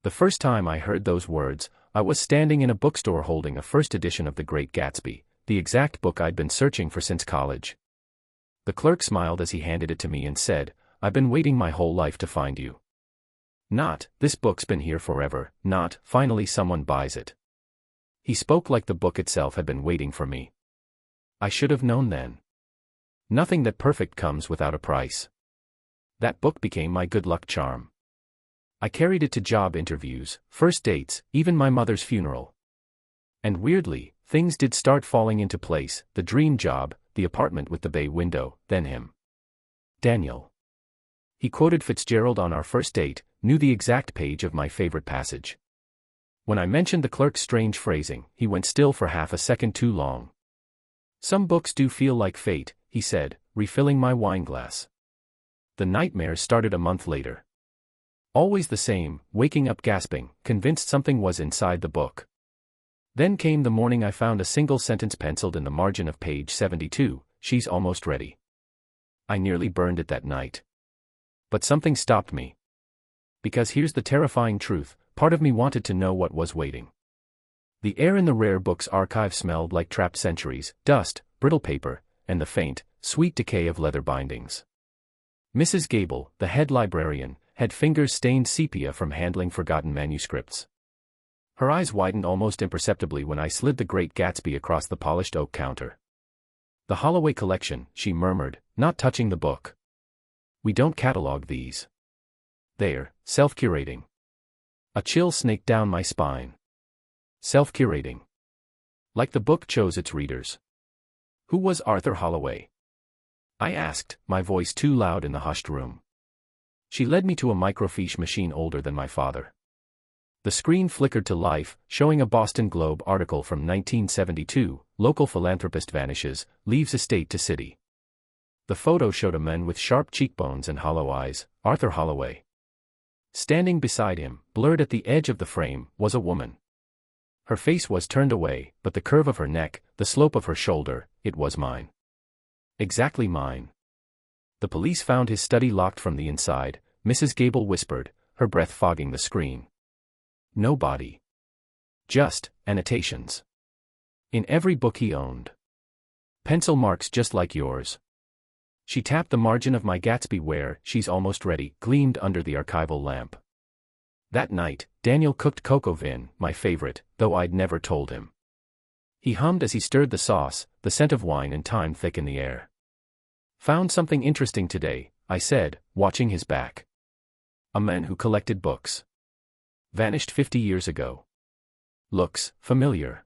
The first time I heard those words, I was standing in a bookstore holding a first edition of The Great Gatsby, the exact book I'd been searching for since college. The clerk smiled as he handed it to me and said, "I've been waiting my whole life to find you." Not, "This book's been here forever," not, "Finally someone buys it." He spoke like the book itself had been waiting for me. I should have known then. Nothing that perfect comes without a price. That book became my good luck charm. I carried it to job interviews, first dates, even my mother's funeral. And weirdly, things did start falling into place: the dream job, the apartment with the bay window, then him. Daniel. He quoted Fitzgerald on our first date, knew the exact page of my favorite passage. When I mentioned the clerk's strange phrasing, he went still for half a second too long. "Some books do feel like fate," he said, refilling my wineglass. The nightmares started a month later. Always the same, waking up gasping, convinced something was inside the book. Then came the morning I found a single sentence penciled in the margin of page 72, "She's almost ready." I nearly burned it that night. But something stopped me. Because here's the terrifying truth, part of me wanted to know what was waiting. The air in the rare book's archive smelled like trapped centuries, dust, brittle paper, and the faint, sweet decay of leather bindings. Mrs. Gable, the head librarian, had fingers stained sepia from handling forgotten manuscripts. Her eyes widened almost imperceptibly when I slid The Great Gatsby across the polished oak counter. "The Holloway collection," she murmured, not touching the book. "We don't catalog these. They're self-curating." A chill snaked down my spine. Self-curating. Like the book chose its readers. Who was Arthur Holloway? I asked, my voice too loud in the hushed room. She led me to a microfiche machine older than my father. The screen flickered to life, showing a Boston Globe article from 1972, "Local philanthropist vanishes, leaves estate to city." The photo showed a man with sharp cheekbones and hollow eyes, Arthur Holloway. Standing beside him, blurred at the edge of the frame, was a woman. Her face was turned away, but the curve of her neck, the slope of her shoulder, it was mine. Exactly mine. "The police found his study locked from the inside," Mrs. Gable whispered, her breath fogging the screen. "No body. Just annotations. In every book he owned. Pencil marks just like yours." She tapped the margin of my Gatsby where "She's almost ready" gleamed under the archival lamp. That night, Daniel cooked cocoa vin, my favorite, though I'd never told him. He hummed as he stirred the sauce, the scent of wine and thyme thick in the air. "Found something interesting today," I said, watching his back. "A man who collected books. Vanished 50 years ago. Looks familiar."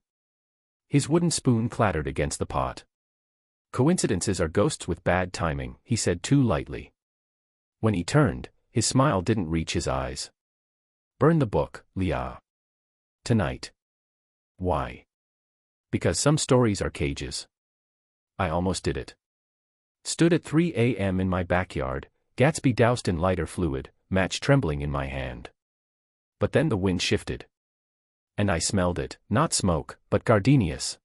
His wooden spoon clattered against the pot. "Coincidences are ghosts with bad timing," he said too lightly. When he turned, his smile didn't reach his eyes. "Burn the book, Leah. Tonight." "Why?" "Because some stories are cages." I almost did it. Stood at 3 a.m. in my backyard, Gatsby doused in lighter fluid, match trembling in my hand. But then the wind shifted. And I smelled it, not smoke, but gardenias.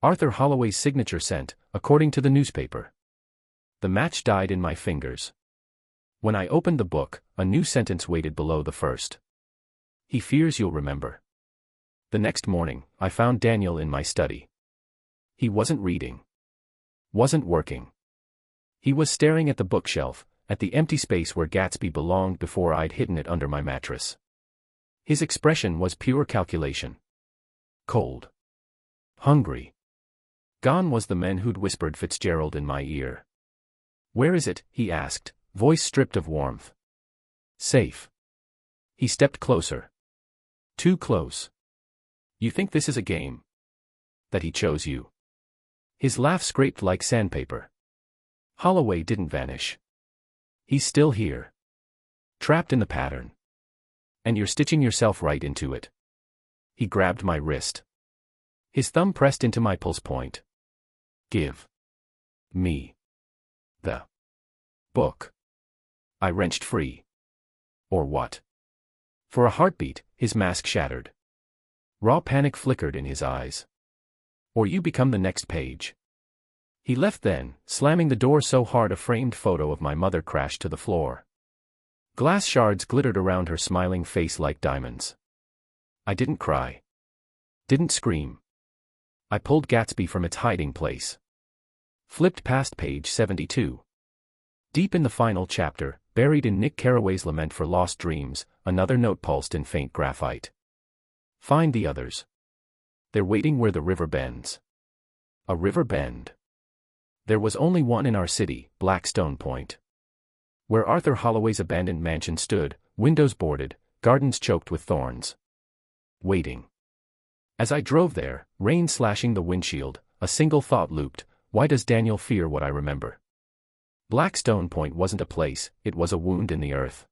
Arthur Holloway's signature scent, according to the newspaper. The match died in my fingers. When I opened the book, a new sentence waited below the first. "He fears you'll remember." The next morning, I found Daniel in my study. He wasn't reading. Wasn't working. He was staring at the bookshelf, at the empty space where Gatsby belonged before I'd hidden it under my mattress. His expression was pure calculation. Cold. Hungry. Gone was the man who'd whispered Fitzgerald in my ear. "Where is it?" he asked, voice stripped of warmth. "Safe." He stepped closer. Too close. "You think this is a game? That he chose you?" His laugh scraped like sandpaper. "Holloway didn't vanish. He's still here. Trapped in the pattern. And you're stitching yourself right into it." He grabbed my wrist. His thumb pressed into my pulse point. "Give me the book." I wrenched free. "Or what?" For a heartbeat, his mask shattered. Raw panic flickered in his eyes. "Or you become the next page." He left then, slamming the door so hard a framed photo of my mother crashed to the floor. Glass shards glittered around her smiling face like diamonds. I didn't cry. Didn't scream. I pulled Gatsby from its hiding place. Flipped past page 72. Deep in the final chapter, buried in Nick Carraway's lament for lost dreams, another note pulsed in faint graphite. Find the others. They're waiting where the river bends. A river bend. There was only one in our city, Blackstone Point. Where Arthur Holloway's abandoned mansion stood, windows boarded, gardens choked with thorns. Waiting. As I drove there, rain slashing the windshield, a single thought looped: why does Daniel fear what I remember? Blackstone Point wasn't a place, it was a wound in the earth.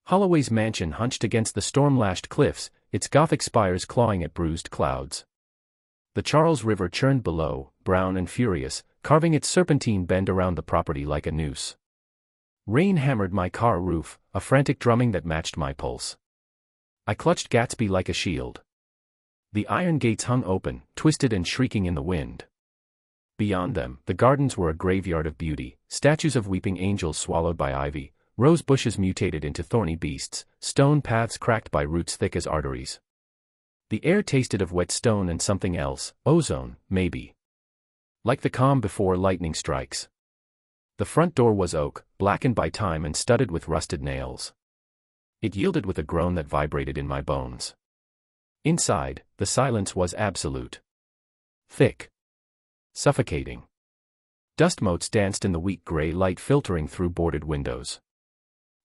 Holloway's mansion hunched against the storm-lashed cliffs, its Gothic spires clawing at bruised clouds. The Charles River churned below, brown and furious, carving its serpentine bend around the property like a noose. Rain hammered my car roof, a frantic drumming that matched my pulse. I clutched Gatsby like a shield. The iron gates hung open, twisted and shrieking in the wind. Beyond them, the gardens were a graveyard of beauty, statues of weeping angels swallowed by ivy, rose bushes mutated into thorny beasts, stone paths cracked by roots thick as arteries. The air tasted of wet stone and something else, ozone, maybe. Like the calm before lightning strikes. The front door was oak, blackened by time and studded with rusted nails. It yielded with a groan that vibrated in my bones. Inside, the silence was absolute. Thick. Suffocating. Dust motes danced in the weak gray light filtering through boarded windows.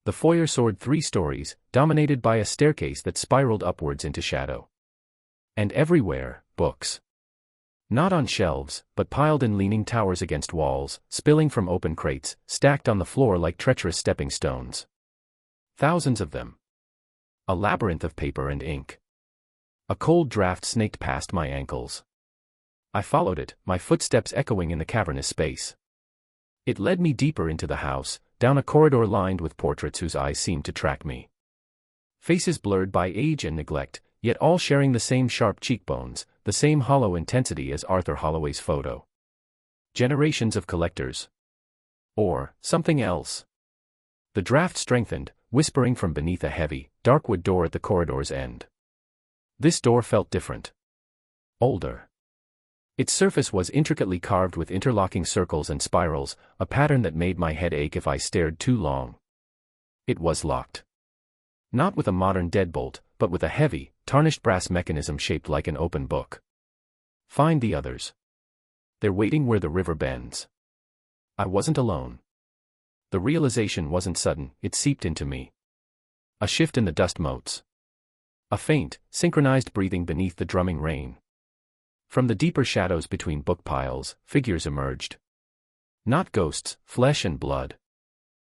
The foyer soared 3 stories, dominated by a staircase that spiraled upwards into shadow. And everywhere, books. Not on shelves, but piled in leaning towers against walls, spilling from open crates, stacked on the floor like treacherous stepping stones. Thousands of them. A labyrinth of paper and ink. A cold draft snaked past my ankles. I followed it, my footsteps echoing in the cavernous space. It led me deeper into the house, down a corridor lined with portraits whose eyes seemed to track me. Faces blurred by age and neglect, yet all sharing the same sharp cheekbones, the same hollow intensity as Arthur Holloway's photo. Generations of collectors. Or something else. The draft strengthened, whispering from beneath a heavy, dark wood door at the corridor's end. This door felt different. Older. Its surface was intricately carved with interlocking circles and spirals, a pattern that made my head ache if I stared too long. It was locked. Not with a modern deadbolt, but with a heavy, tarnished brass mechanism shaped like an open book. Find the others. They're waiting where the river bends. I wasn't alone. The realization wasn't sudden, it seeped into me. A shift in the dust motes. A faint, synchronized breathing beneath the drumming rain. From the deeper shadows between book piles, figures emerged. Not ghosts, flesh and blood.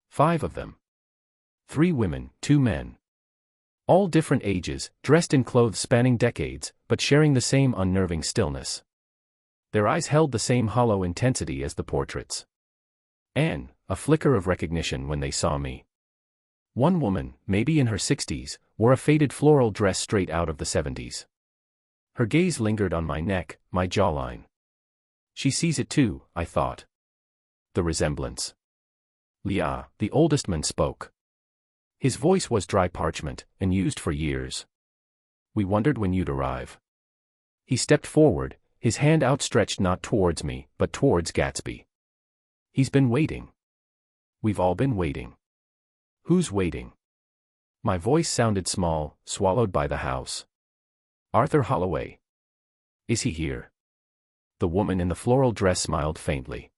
5 of them. 3 women, 2 men. All different ages, dressed in clothes spanning decades, but sharing the same unnerving stillness. Their eyes held the same hollow intensity as the portraits. And a flicker of recognition when they saw me. One woman, maybe in her 60s, wore a faded floral dress straight out of the 70s. Her gaze lingered on my neck, my jawline. She sees it too, I thought. The resemblance. Leah, the oldest man, spoke. His voice was dry parchment, and used for years. We wondered when you'd arrive. He stepped forward, his hand outstretched not towards me, but towards Gatsby. He's been waiting. We've all been waiting. Who's waiting? My voice sounded small, swallowed by the house. Arthur Holloway. Is he here? The woman in the floral dress smiled faintly.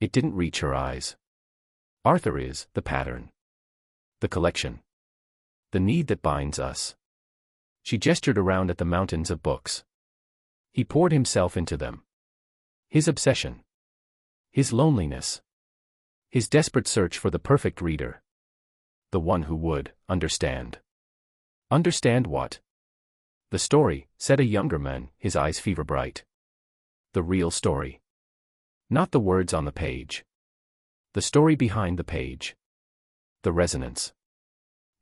It didn't reach her eyes. Arthur is the pattern. The collection. The need that binds us. She gestured around at the mountains of books. He poured himself into them. His obsession. His loneliness. His desperate search for the perfect reader. The one who would understand. Understand what? The story, said a younger man, his eyes fever bright. The real story. Not the words on the page. The story behind the page. The resonance.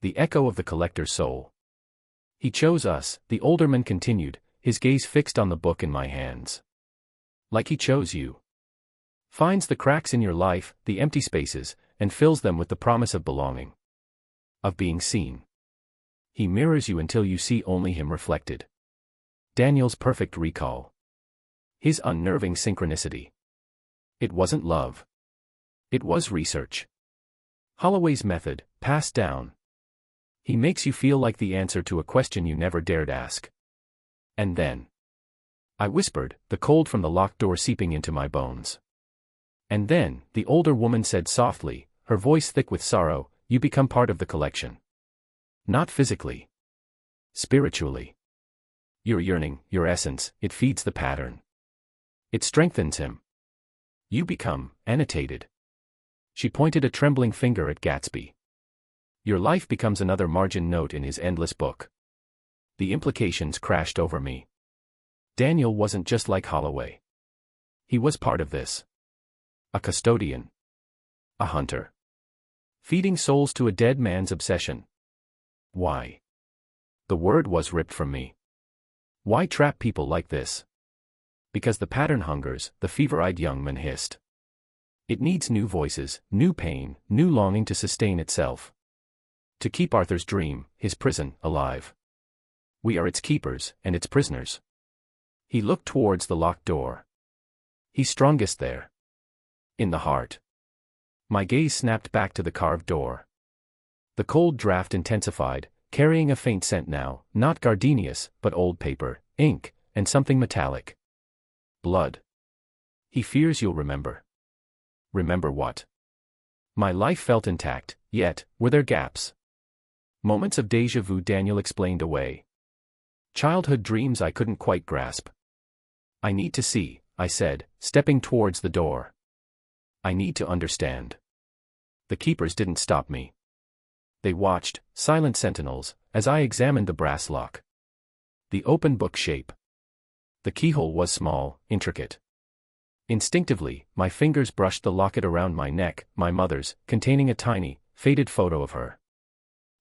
The echo of the collector's soul. He chose us, the older man continued, his gaze fixed on the book in my hands. Like he chose you. Finds the cracks in your life, the empty spaces, and fills them with the promise of belonging. Of being seen. He mirrors you until you see only him reflected. Daniel's perfect recall. His unnerving synchronicity. It wasn't love. It was research. Holloway's method, passed down. He makes you feel like the answer to a question you never dared ask. And then. I whispered, the cold from the locked door seeping into my bones. And then, the older woman said softly, her voice thick with sorrow, you become part of the collection. Not physically. Spiritually. Your yearning, your essence, it feeds the pattern. It strengthens him. You become annotated. She pointed a trembling finger at Gatsby. Your life becomes another margin note in his endless book. The implications crashed over me. Daniel wasn't just like Holloway. He was part of this. A custodian. A hunter. Feeding souls to a dead man's obsession. Why? The word was ripped from me. Why trap people like this? Because the pattern hungers, the fever-eyed young man hissed. It needs new voices, new pain, new longing to sustain itself. To keep Arthur's dream, his prison, alive. We are its keepers, and its prisoners. He looked towards the locked door. He's strongest there. In the heart. My gaze snapped back to the carved door. The cold draft intensified, carrying a faint scent now, not gardenias, but old paper, ink, and something metallic. Blood. He fears you'll remember. Remember what? My life felt intact, yet, were there gaps? Moments of déjà vu Daniel explained away. Childhood dreams I couldn't quite grasp. I need to see, I said, stepping towards the door. I need to understand. The keepers didn't stop me. They watched, silent sentinels, as I examined the brass lock. The open book shape. The keyhole was small, intricate. Instinctively, my fingers brushed the locket around my neck, my mother's, containing a tiny, faded photo of her.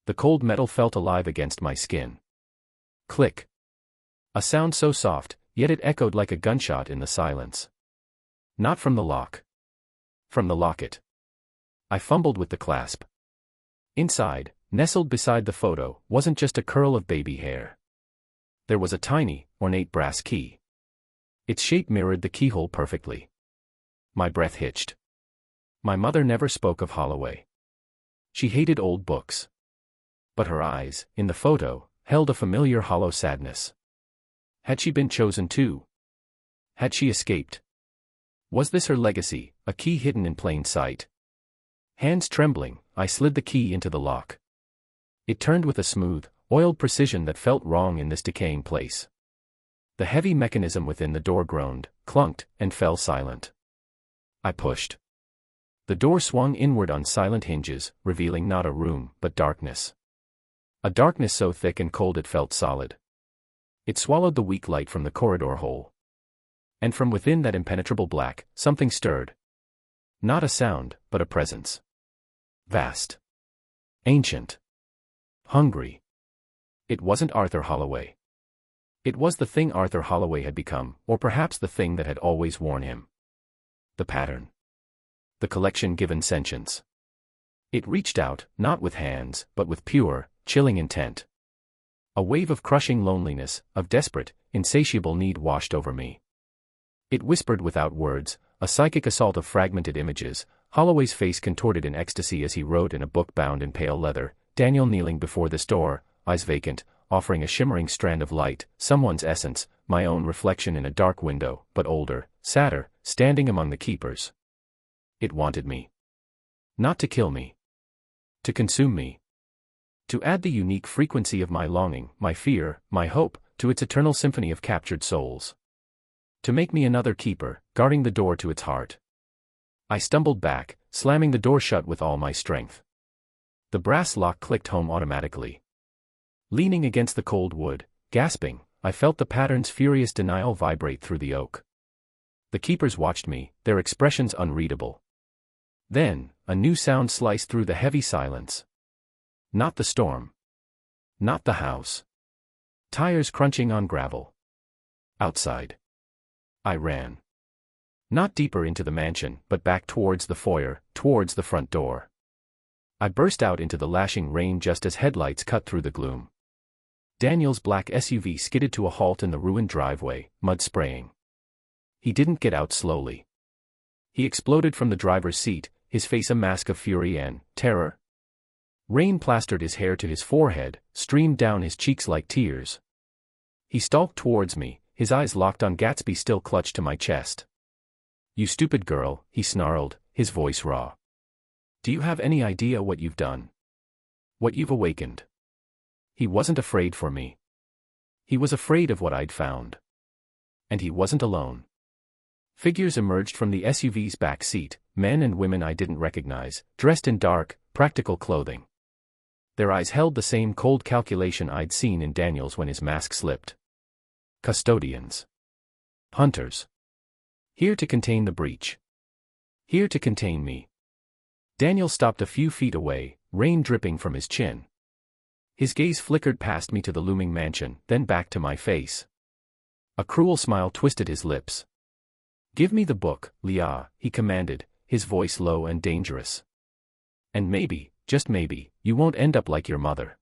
The cold metal felt alive against my skin. Click. A sound so soft, yet it echoed like a gunshot in the silence. Not from the lock. From the locket. I fumbled with the clasp. Inside, nestled beside the photo, wasn't just a curl of baby hair. There was a tiny, ornate brass key. Its shape mirrored the keyhole perfectly. My breath hitched. My mother never spoke of Holloway. She hated old books. But her eyes, in the photo, held a familiar hollow sadness. Had she been chosen too? Had she escaped? Was this her legacy, a key hidden in plain sight? Hands trembling, I slid the key into the lock. It turned with a smooth, oiled precision that felt wrong in this decaying place. The heavy mechanism within the door groaned, clunked, and fell silent. I pushed. The door swung inward on silent hinges, revealing not a room, but darkness. A darkness so thick and cold it felt solid. It swallowed the weak light from the corridor hole. And from within that impenetrable black, something stirred. Not a sound, but a presence. Vast. Ancient. Hungry. It wasn't Arthur Holloway. It was the thing Arthur Holloway had become, or perhaps the thing that had always worn him. The pattern. The collection given sentience. It reached out, not with hands, but with pure, chilling intent. A wave of crushing loneliness, of desperate, insatiable need washed over me. It whispered without words, a psychic assault of fragmented images, Holloway's face contorted in ecstasy as he wrote in a book bound in pale leather, Daniel kneeling before this door, eyes vacant, offering a shimmering strand of light, someone's essence, my own reflection in a dark window, but older, sadder, standing among the keepers. It wanted me. Not to kill me. To consume me. To add the unique frequency of my longing, my fear, my hope, to its eternal symphony of captured souls. To make me another keeper, guarding the door to its heart. I stumbled back, slamming the door shut with all my strength. The brass lock clicked home automatically. Leaning against the cold wood, gasping, I felt the pattern's furious denial vibrate through the oak. The keepers watched me, their expressions unreadable. Then, a new sound sliced through the heavy silence. Not the storm. Not the house. Tires crunching on gravel. Outside. I ran. Not deeper into the mansion, but back towards the foyer, towards the front door. I burst out into the lashing rain just as headlights cut through the gloom. Daniel's black SUV skidded to a halt in the ruined driveway, mud spraying. He didn't get out slowly. He exploded from the driver's seat, his face a mask of fury and terror. Rain plastered his hair to his forehead, streamed down his cheeks like tears. He stalked towards me, his eyes locked on Gatsby still clutched to my chest. "You stupid girl," he snarled, his voice raw. "Do you have any idea what you've done? What you've awakened?" He wasn't afraid for me. He was afraid of what I'd found. And he wasn't alone. Figures emerged from the SUV's back seat, men and women I didn't recognize, dressed in dark, practical clothing. Their eyes held the same cold calculation I'd seen in Daniel's when his mask slipped. Custodians. Hunters. Here to contain the breach. Here to contain me. Daniel stopped a few feet away, rain dripping from his chin. His gaze flickered past me to the looming mansion, then back to my face. A cruel smile twisted his lips. "Give me the book, Leah," he commanded, his voice low and dangerous. "And maybe, just maybe, you won't end up like your mother."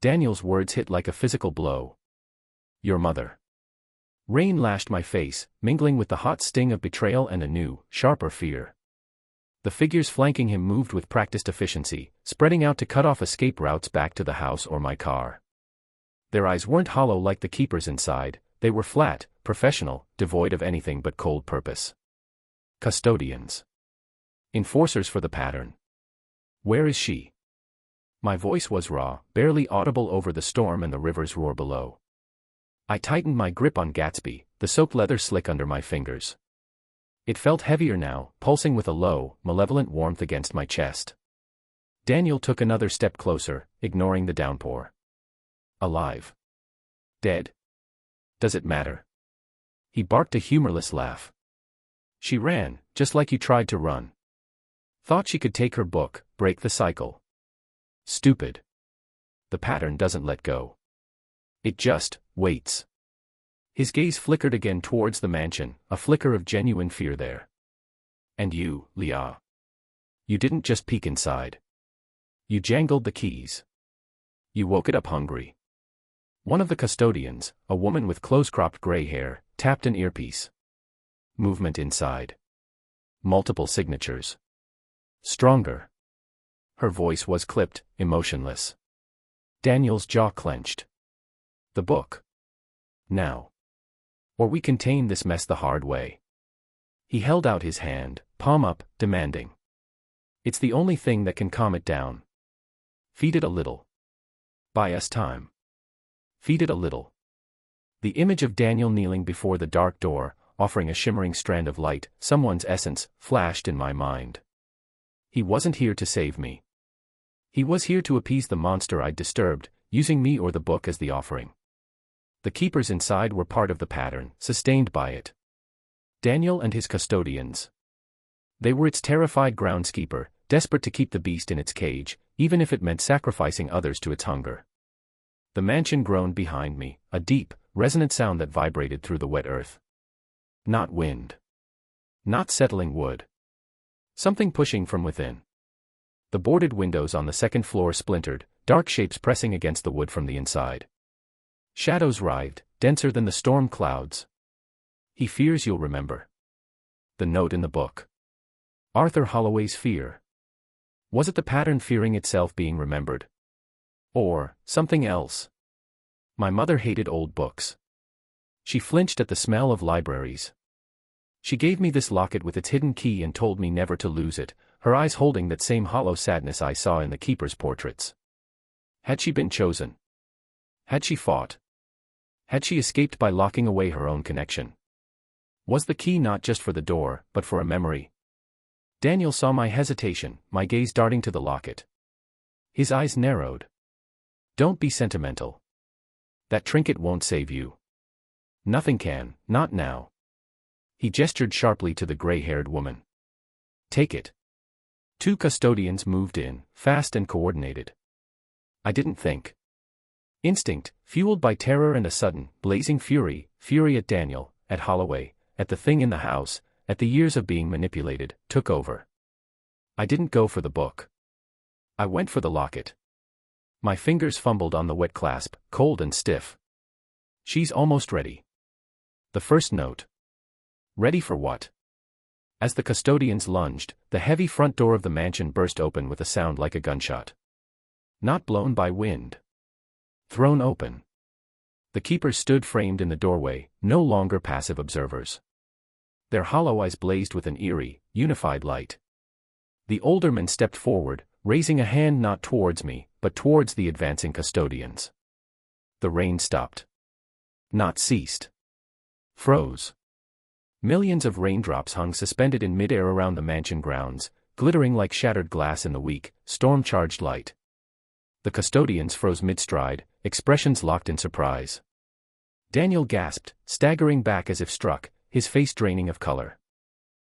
Daniel's words hit like a physical blow. Your mother. Rain lashed my face, mingling with the hot sting of betrayal and a new, sharper fear. The figures flanking him moved with practiced efficiency, spreading out to cut off escape routes back to the house or my car. Their eyes weren't hollow like the keepers inside, they were flat, professional, devoid of anything but cold purpose. Custodians. Enforcers for the pattern. Where is she? My voice was raw, barely audible over the storm and the river's roar below. I tightened my grip on Gatsby, the soaked leather slick under my fingers. It felt heavier now, pulsing with a low, malevolent warmth against my chest. Daniel took another step closer, ignoring the downpour. Alive. Dead. Does it matter? He barked a humorless laugh. She ran, just like you tried to run. Thought she could take her book, break the cycle. Stupid. The pattern doesn't let go. It just waits. His gaze flickered again towards the mansion, a flicker of genuine fear there. And you, Leah. You didn't just peek inside. You jangled the keys. You woke it up hungry. One of the custodians, a woman with close-cropped gray hair, tapped an earpiece. Movement inside. Multiple signatures. Stronger. Her voice was clipped, emotionless. Daniel's jaw clenched. The book. Now. Or we contain this mess the hard way. He held out his hand, palm up, demanding. It's the only thing that can calm it down. Feed it a little. Buy us time. Feed it a little. The image of Daniel kneeling before the dark door, offering a shimmering strand of light, someone's essence, flashed in my mind. He wasn't here to save me. He was here to appease the monster I'd disturbed, using me or the book as the offering. The keepers inside were part of the pattern, sustained by it. Daniel and his custodians. They were its terrified groundskeeper, desperate to keep the beast in its cage, even if it meant sacrificing others to its hunger. The mansion groaned behind me, a deep, resonant sound that vibrated through the wet earth. Not wind. Not settling wood. Something pushing from within. The boarded windows on the second floor splintered, dark shapes pressing against the wood from the inside. Shadows writhed, denser than the storm clouds. He fears you'll remember. The note in the book. Arthur Holloway's fear. Was it the pattern fearing itself being remembered? Or something else? My mother hated old books. She flinched at the smell of libraries. She gave me this locket with its hidden key and told me never to lose it, her eyes holding that same hollow sadness I saw in the keeper's portraits. Had she been chosen? Had she fought? Had she escaped by locking away her own connection? Was the key not just for the door, but for a memory? Daniel saw my hesitation, my gaze darting to the locket. His eyes narrowed. Don't be sentimental. That trinket won't save you. Nothing can, not now. He gestured sharply to the gray-haired woman. Take it. 2 custodians moved in, fast and coordinated. I didn't think. Instinct, fueled by terror and a sudden, blazing fury at Daniel, at Holloway, at the thing in the house, at the years of being manipulated, took over. I didn't go for the book. I went for the locket. My fingers fumbled on the wet clasp, cold and stiff. She's almost ready. The first note. Ready for what? As the custodians lunged, the heavy front door of the mansion burst open with a sound like a gunshot. Not blown by wind. Thrown open. The keepers stood framed in the doorway, no longer passive observers. Their hollow eyes blazed with an eerie, unified light. The older men stepped forward, raising a hand not towards me, but towards the advancing custodians. The rain stopped. Not ceased. Froze. Millions of raindrops hung suspended in midair around the mansion grounds, glittering like shattered glass in the weak, storm-charged light. The custodians froze mid-stride, expressions locked in surprise. Daniel gasped, staggering back as if struck, his face draining of color.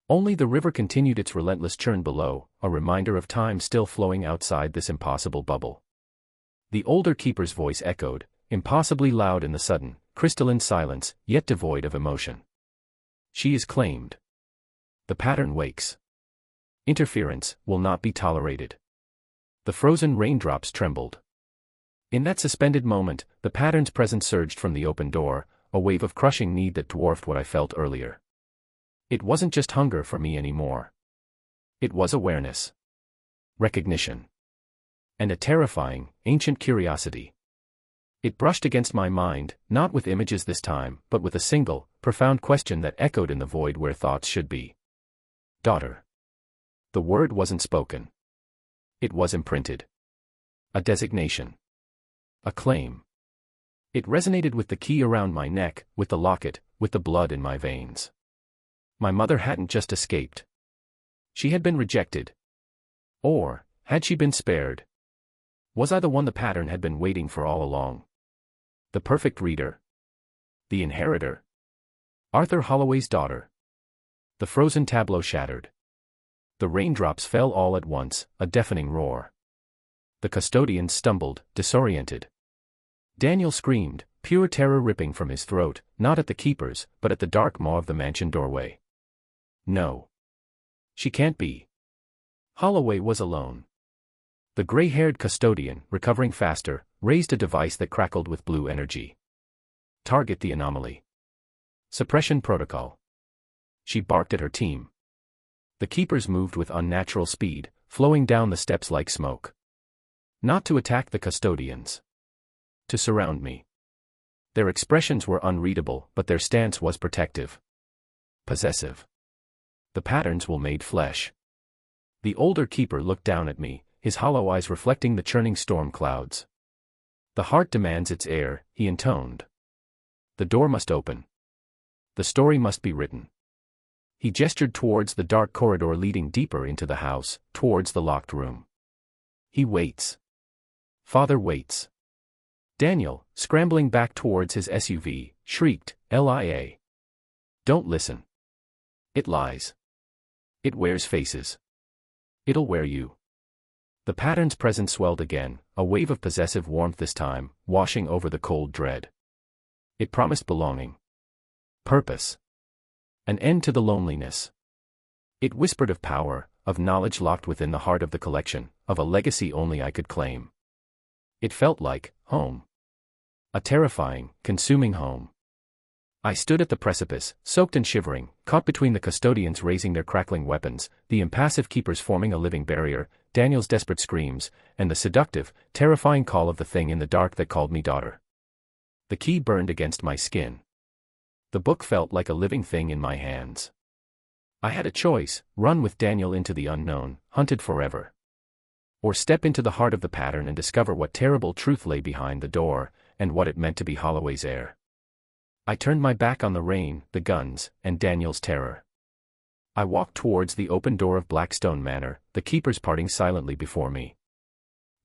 Only the river continued its relentless churn below, a reminder of time still flowing outside this impossible bubble. The older keeper's voice echoed, impossibly loud in the sudden, crystalline silence, yet devoid of emotion. She is claimed. The pattern wakes. Interference will not be tolerated. The frozen raindrops trembled. In that suspended moment, the pattern's presence surged from the open door, a wave of crushing need that dwarfed what I felt earlier. It wasn't just hunger for me anymore. It was awareness. Recognition. And a terrifying, ancient curiosity. It brushed against my mind, not with images this time, but with a single, profound question that echoed in the void where thoughts should be. Daughter. The word wasn't spoken. It was imprinted. A designation. A claim. It resonated with the key around my neck, with the locket, with the blood in my veins. My mother hadn't just escaped. She had been rejected. Or, had she been spared? Was I the one the pattern had been waiting for all along? The perfect reader. The inheritor. Arthur Holloway's daughter. The frozen tableau shattered. The raindrops fell all at once, a deafening roar. The custodians stumbled, disoriented. Daniel screamed, pure terror ripping from his throat, not at the keepers, but at the dark maw of the mansion doorway. No. She can't be. Holloway was alone. The gray-haired custodian, recovering faster, raised a device that crackled with blue energy. Target the anomaly. Suppression protocol. She barked at her team. The keepers moved with unnatural speed, flowing down the steps like smoke. Not to attack the custodians. To surround me. Their expressions were unreadable, but their stance was protective. Possessive. The patterns were made flesh. The older keeper looked down at me, his hollow eyes reflecting the churning storm clouds. The heart demands its air, he intoned. The door must open. The story must be written. He gestured towards the dark corridor leading deeper into the house, towards the locked room. He waits. Father waits. Daniel, scrambling back towards his SUV, shrieked, "Lia! Don't listen. It lies. It wears faces. It'll wear you." The pattern's presence swelled again, a wave of possessive warmth this time, washing over the cold dread. It promised belonging. Purpose. An end to the loneliness. It whispered of power, of knowledge locked within the heart of the collection, of a legacy only I could claim. It felt like home. A terrifying, consuming home. I stood at the precipice, soaked and shivering, caught between the custodians raising their crackling weapons, the impassive keepers forming a living barrier, Daniel's desperate screams, and the seductive, terrifying call of the thing in the dark that called me daughter. The key burned against my skin. The book felt like a living thing in my hands. I had a choice: run with Daniel into the unknown, hunted forever. Or step into the heart of the pattern and discover what terrible truth lay behind the door, and what it meant to be Holloway's heir. I turned my back on the rain, the guns, and Daniel's terror. I walked towards the open door of Blackstone Manor, the keepers parting silently before me.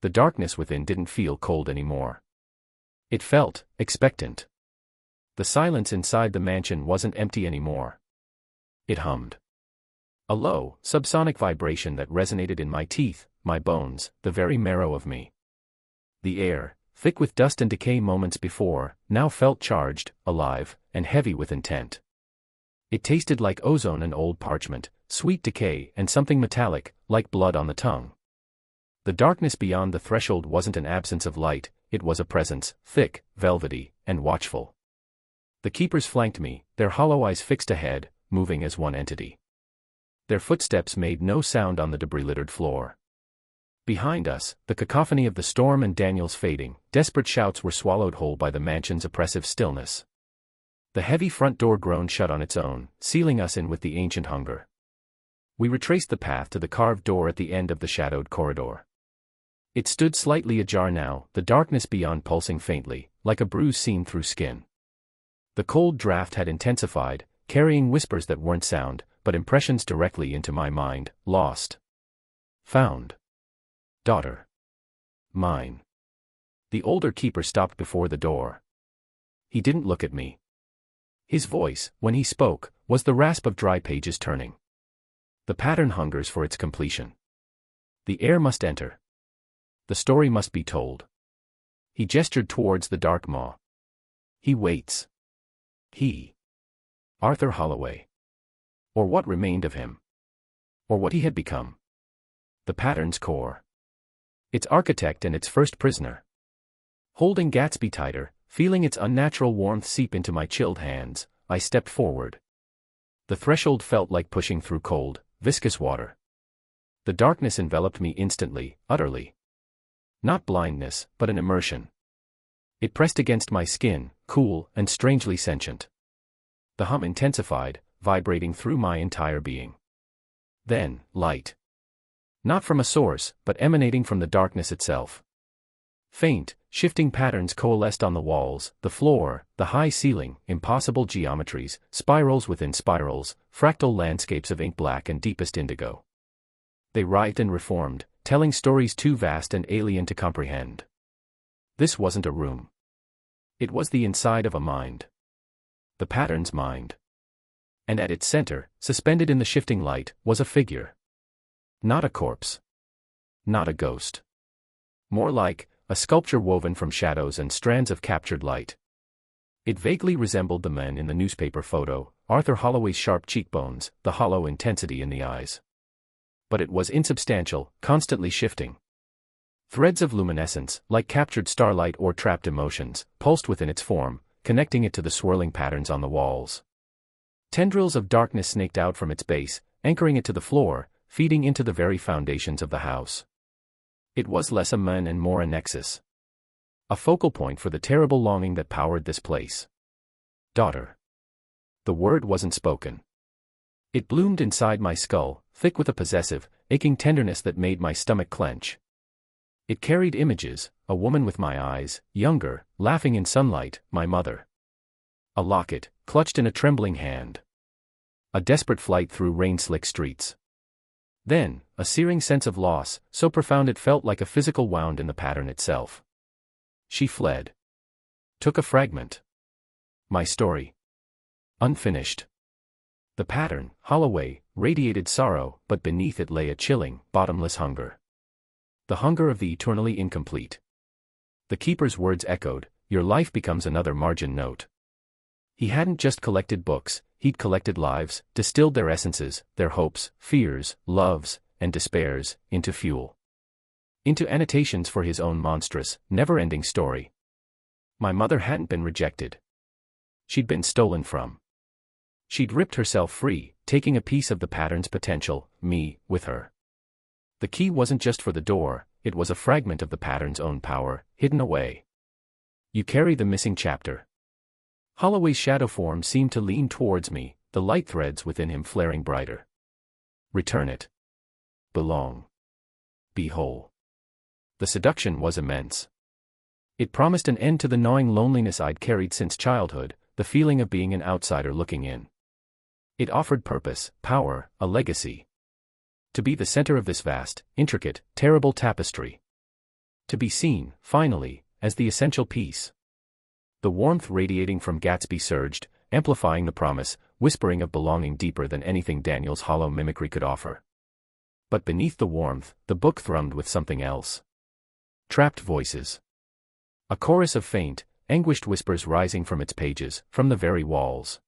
The darkness within didn't feel cold anymore. It felt expectant. The silence inside the mansion wasn't empty anymore. It hummed. A low, subsonic vibration that resonated in my teeth, my bones, the very marrow of me. The air, thick with dust and decay moments before, now felt charged, alive, and heavy with intent. It tasted like ozone and old parchment, sweet decay and something metallic, like blood on the tongue. The darkness beyond the threshold wasn't an absence of light, it was a presence, thick, velvety, and watchful. The keepers flanked me, their hollow eyes fixed ahead, moving as one entity. Their footsteps made no sound on the debris-littered floor. Behind us, the cacophony of the storm and Daniel's fading, desperate shouts were swallowed whole by the mansion's oppressive stillness. The heavy front door groaned shut on its own, sealing us in with the ancient hunger. We retraced the path to the carved door at the end of the shadowed corridor. It stood slightly ajar now, the darkness beyond pulsing faintly, like a bruise seen through skin. The cold draft had intensified, carrying whispers that weren't sound, but impressions directly into my mind. Lost. Found. Daughter. Mine. The older keeper stopped before the door. He didn't look at me. His voice, when he spoke, was the rasp of dry pages turning. The pattern hungers for its completion. The heir must enter. The story must be told. He gestured towards the dark maw. He waits. He. Arthur Holloway. Or what remained of him. Or what he had become. The pattern's core. Its architect and its first prisoner. Holding Gatsby tighter, feeling its unnatural warmth seep into my chilled hands, I stepped forward. The threshold felt like pushing through cold, viscous water. The darkness enveloped me instantly, utterly. Not blindness, but an immersion. It pressed against my skin, cool and strangely sentient. The hum intensified, vibrating through my entire being. Then, light. Not from a source, but emanating from the darkness itself. Faint, shifting patterns coalesced on the walls, the floor, the high ceiling, impossible geometries, spirals within spirals, fractal landscapes of ink black and deepest indigo. They writhed and reformed, telling stories too vast and alien to comprehend. This wasn't a room. It was the inside of a mind. The pattern's mind. And at its center, suspended in the shifting light, was a figure. Not a corpse. Not a ghost. More like a sculpture woven from shadows and strands of captured light. It vaguely resembled the man in the newspaper photo, Arthur Holloway's sharp cheekbones, the hollow intensity in the eyes. But it was insubstantial, constantly shifting. Threads of luminescence, like captured starlight or trapped emotions, pulsed within its form, connecting it to the swirling patterns on the walls. Tendrils of darkness snaked out from its base, anchoring it to the floor, feeding into the very foundations of the house. It was less a man and more a nexus. A focal point for the terrible longing that powered this place. Daughter. The word wasn't spoken. It bloomed inside my skull, thick with a possessive, aching tenderness that made my stomach clench. It carried images, a woman with my eyes, younger, laughing in sunlight, my mother. A locket, clutched in a trembling hand. A desperate flight through rain-slick streets. Then, a searing sense of loss, so profound it felt like a physical wound in the pattern itself. She fled. Took a fragment. My story. Unfinished. The pattern, Holloway, radiated sorrow, but beneath it lay a chilling, bottomless hunger. The hunger of the eternally incomplete. The keeper's words echoed, your life becomes another margin note. He hadn't just collected books, he'd collected lives, distilled their essences, their hopes, fears, loves, and despairs, into fuel. Into annotations for his own monstrous, never-ending story. My mother hadn't been rejected. She'd been stolen from. She'd ripped herself free, taking a piece of the pattern's potential, me, with her. The key wasn't just for the door, it was a fragment of the pattern's own power, hidden away. You carry the missing chapter. Holloway's shadow form seemed to lean towards me, the light threads within him flaring brighter. Return it. Belong. Be whole. The seduction was immense. It promised an end to the gnawing loneliness I'd carried since childhood, the feeling of being an outsider looking in. It offered purpose, power, a legacy. To be the center of this vast, intricate, terrible tapestry. To be seen, finally, as the essential piece. The warmth radiating from Gatsby surged, amplifying the promise, whispering of belonging deeper than anything Daniel's hollow mimicry could offer. But beneath the warmth, the book thrummed with something else. Trapped voices. A chorus of faint, anguished whispers rising from its pages, from the very walls.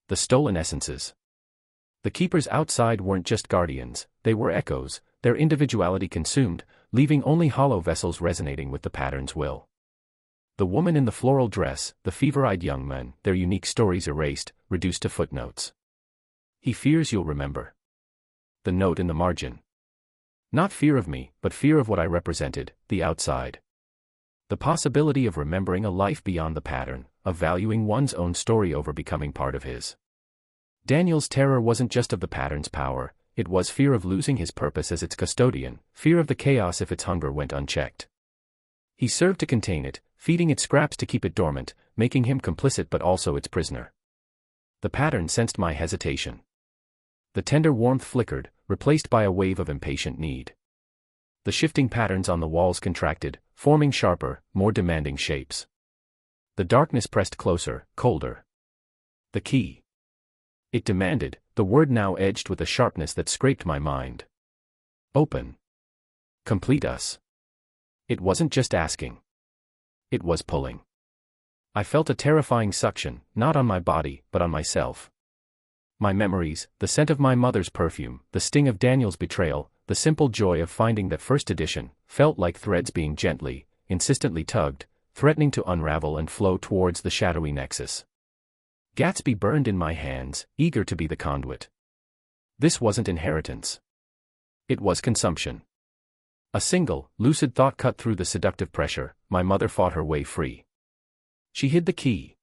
The stolen essences. The keepers outside weren't just guardians, they were echoes, their individuality consumed, leaving only hollow vessels resonating with the pattern's will. The woman in the floral dress, the fever-eyed young men, their unique stories erased, reduced to footnotes. He fears you'll remember. The note in the margin. Not fear of me, but fear of what I represented, the outside. The possibility of remembering a life beyond the pattern, of valuing one's own story over becoming part of his. Daniel's terror wasn't just of the pattern's power, it was fear of losing his purpose as its custodian, fear of the chaos if its hunger went unchecked. He served to contain it, feeding it scraps to keep it dormant, making him complicit but also its prisoner. The pattern sensed my hesitation. The tender warmth flickered, replaced by a wave of impatient need. The shifting patterns on the walls contracted, forming sharper, more demanding shapes. The darkness pressed closer, colder. The key. It demanded, the word now edged with a sharpness that scraped my mind. Open. Complete us. It wasn't just asking. It was pulling. I felt a terrifying suction, not on my body, but on myself. My memories, the scent of my mother's perfume, the sting of Daniel's betrayal, the simple joy of finding that first edition, felt like threads being gently, insistently tugged, threatening to unravel and flow towards the shadowy nexus. Gatsby burned in my hands, eager to be the conduit. This wasn't inheritance. It was consumption. A single, lucid thought cut through the seductive pressure. My mother fought her way free. She hid the key.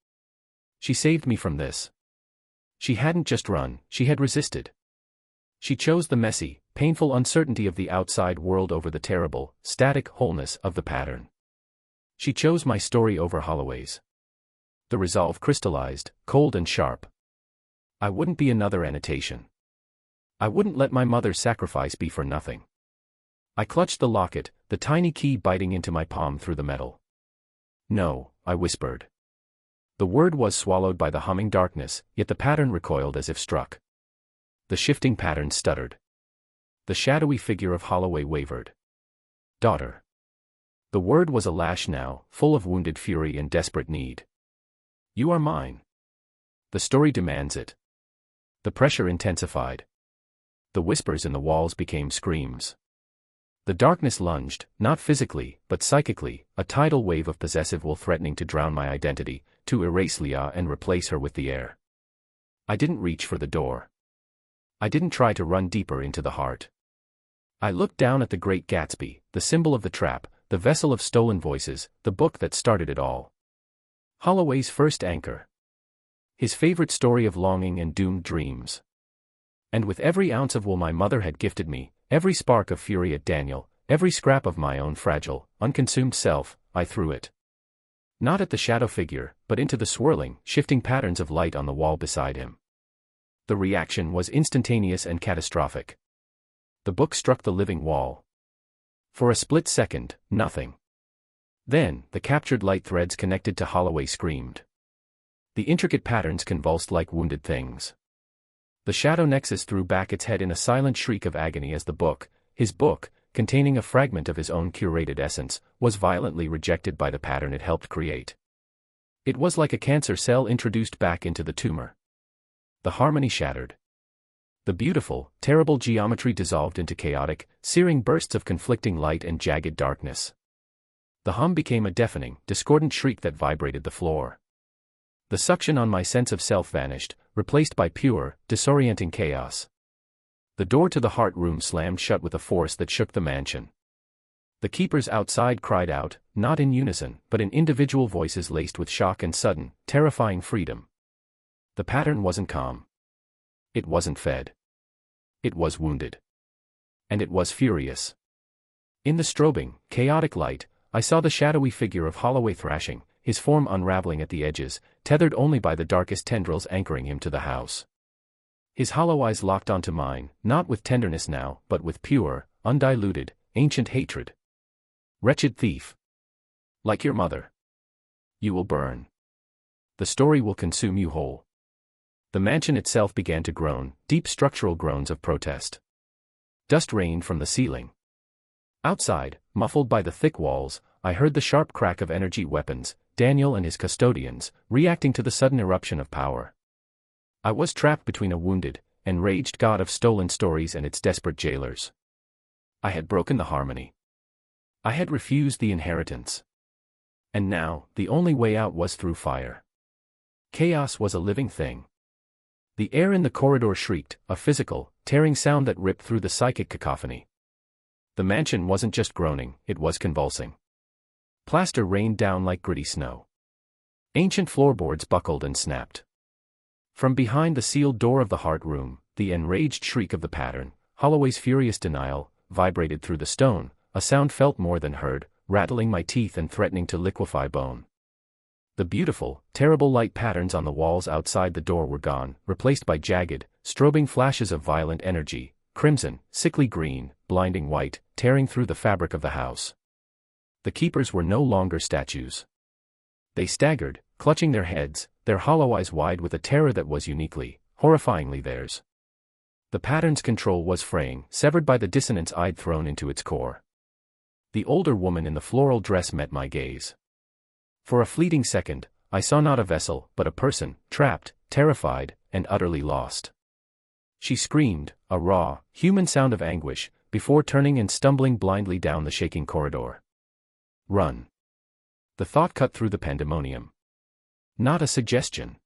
She saved me from this. She hadn't just run, she had resisted. She chose the messy, painful uncertainty of the outside world over the terrible, static wholeness of the pattern. She chose my story over Holloway's. The resolve crystallized, cold and sharp. I wouldn't be another annotation. I wouldn't let my mother's sacrifice be for nothing. I clutched the locket, the tiny key biting into my palm through the metal. No, I whispered. The word was swallowed by the humming darkness, yet the pattern recoiled as if struck. The shifting pattern stuttered. The shadowy figure of Holloway wavered. Daughter. The word was a lash now, full of wounded fury and desperate need. You are mine. The story demands it. The pressure intensified. The whispers in the walls became screams. The darkness lunged, not physically, but psychically, a tidal wave of possessive will threatening to drown my identity, to erase Leah and replace her with the air. I didn't reach for the door. I didn't try to run deeper into the heart. I looked down at the great Gatsby, the symbol of the trap, the vessel of stolen voices, the book that started it all. Holloway's first anchor. His favorite story of longing and doomed dreams. And with every ounce of will my mother had gifted me, every spark of fury at Daniel, every scrap of my own fragile, unconsumed self, I threw it. Not at the shadow figure, but into the swirling, shifting patterns of light on the wall beside him. The reaction was instantaneous and catastrophic. The book struck the living wall. For a split second, nothing. Then, the captured light threads connected to Holloway screamed. The intricate patterns convulsed like wounded things. The shadow nexus threw back its head in a silent shriek of agony as the book, his book, containing a fragment of his own curated essence, was violently rejected by the pattern it helped create. It was like a cancer cell introduced back into the tumor. The harmony shattered. The beautiful, terrible geometry dissolved into chaotic, searing bursts of conflicting light and jagged darkness. The hum became a deafening, discordant shriek that vibrated the floor. The suction on my sense of self vanished, replaced by pure, disorienting chaos. The door to the heart room slammed shut with a force that shook the mansion. The keepers outside cried out, not in unison, but in individual voices laced with shock and sudden, terrifying freedom. The pattern wasn't calm. It wasn't fed. It was wounded. And it was furious. In the strobing, chaotic light, I saw the shadowy figure of Holloway thrashing, his form unraveling at the edges, tethered only by the darkest tendrils anchoring him to the house. His hollow eyes locked onto mine, not with tenderness now, but with pure, undiluted, ancient hatred. Wretched thief. Like your mother. You will burn. The story will consume you whole. The mansion itself began to groan, deep structural groans of protest. Dust rained from the ceiling. Outside, muffled by the thick walls, I heard the sharp crack of energy weapons, Daniel and his custodians, reacting to the sudden eruption of power. I was trapped between a wounded, enraged god of stolen stories and its desperate jailers. I had broken the harmony. I had refused the inheritance. And now, the only way out was through fire. Chaos was a living thing. The air in the corridor shrieked, a physical, tearing sound that ripped through the psychic cacophony. The mansion wasn't just groaning, it was convulsing. Plaster rained down like gritty snow. Ancient floorboards buckled and snapped. From behind the sealed door of the heart room, the enraged shriek of the pattern, Holloway's furious denial, vibrated through the stone, a sound felt more than heard, rattling my teeth and threatening to liquefy bone. The beautiful, terrible light patterns on the walls outside the door were gone, replaced by jagged, strobing flashes of violent energy, crimson, sickly green, blinding white, tearing through the fabric of the house. The keepers were no longer statues. They staggered, clutching their heads, their hollow eyes wide with a terror that was uniquely, horrifyingly theirs. The pattern's control was fraying, severed by the dissonance I'd thrown into its core. The older woman in the floral dress met my gaze. For a fleeting second, I saw not a vessel, but a person, trapped, terrified, and utterly lost. She screamed, a raw, human sound of anguish, before turning and stumbling blindly down the shaking corridor. Run. The thought cut through the pandemonium. Not a suggestion.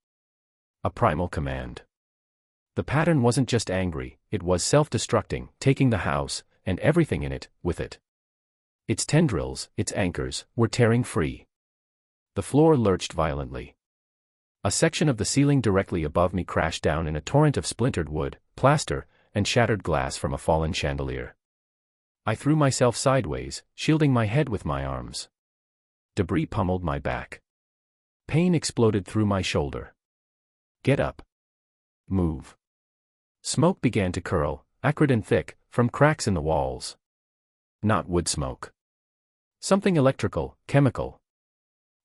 A primal command. The pattern wasn't just angry, it was self-destructing, taking the house, and everything in it, with it. Its tendrils, its anchors, were tearing free. The floor lurched violently. A section of the ceiling directly above me crashed down in a torrent of splintered wood, plaster, and shattered glass from a fallen chandelier. I threw myself sideways, shielding my head with my arms. Debris pummeled my back. Pain exploded through my shoulder. Get up. Move. Smoke began to curl, acrid and thick, from cracks in the walls. Not wood smoke. Something electrical, chemical.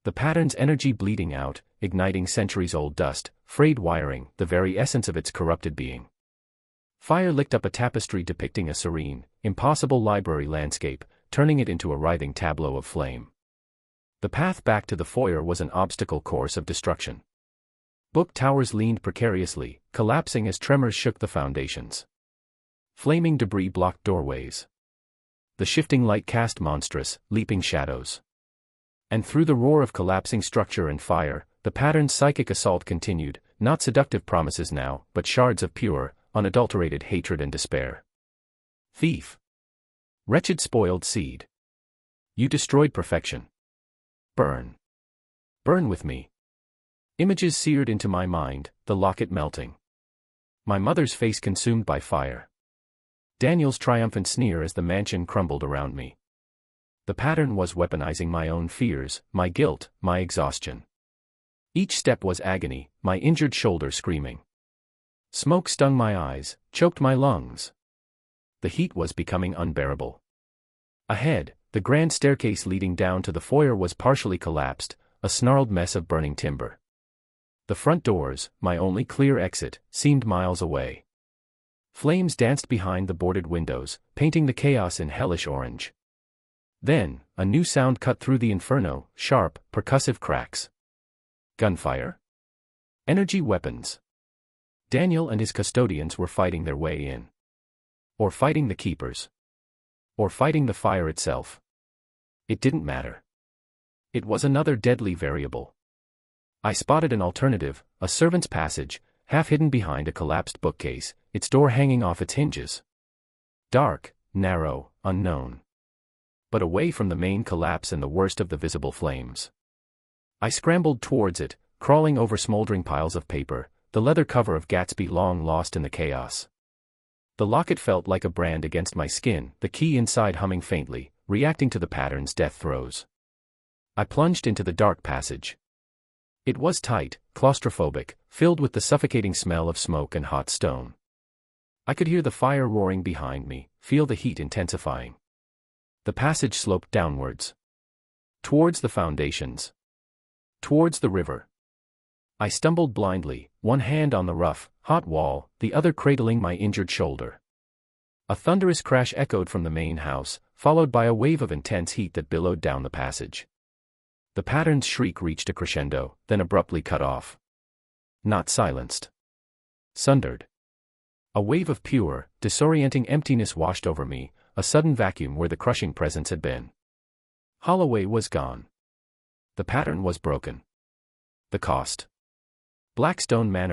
The pattern's energy bleeding out, igniting centuries-old dust, frayed wiring, the very essence of its corrupted being. Fire licked up a tapestry depicting a serene, impossible library landscape, turning it into a writhing tableau of flame. The path back to the foyer was an obstacle course of destruction. Book towers leaned precariously, collapsing as tremors shook the foundations. Flaming debris blocked doorways. The shifting light cast monstrous, leaping shadows. And through the roar of collapsing structure and fire, the pattern's psychic assault continued, not seductive promises now, but shards of pure, unadulterated hatred and despair. Thief. Wretched spoiled seed. You destroyed perfection. Burn. Burn with me. Images seared into my mind, the locket melting. My mother's face consumed by fire. Daniel's triumphant sneer as the mansion crumbled around me. The pattern was weaponizing my own fears, my guilt, my exhaustion. Each step was agony, my injured shoulder screaming. Smoke stung my eyes, choked my lungs. The heat was becoming unbearable. Ahead, the grand staircase leading down to the foyer was partially collapsed, a snarled mess of burning timber. The front doors, my only clear exit, seemed miles away. Flames danced behind the boarded windows, painting the chaos in hellish orange. Then, a new sound cut through the inferno, sharp, percussive cracks. Gunfire? Energy weapons. Daniel and his custodians were fighting their way in. Or fighting the keepers. Or fighting the fire itself. It didn't matter. It was another deadly variable. I spotted an alternative, a servant's passage, half hidden behind a collapsed bookcase, its door hanging off its hinges. Dark, narrow, unknown. But away from the main collapse and the worst of the visible flames. I scrambled towards it, crawling over smoldering piles of paper, the leather cover of Gatsby long lost in the chaos. The locket felt like a brand against my skin, the key inside humming faintly, reacting to the pattern's death throes. I plunged into the dark passage. It was tight, claustrophobic, filled with the suffocating smell of smoke and hot stone. I could hear the fire roaring behind me, feel the heat intensifying. The passage sloped downwards. Towards the foundations. Towards the river. I stumbled blindly, one hand on the rough, hot wall, the other cradling my injured shoulder. A thunderous crash echoed from the main house, followed by a wave of intense heat that billowed down the passage. The pattern's shriek reached a crescendo, then abruptly cut off. Not silenced. Sundered. A wave of pure, disorienting emptiness washed over me, a sudden vacuum where the crushing presence had been. Holloway was gone. The pattern was broken. The cost. Blackstone Manor.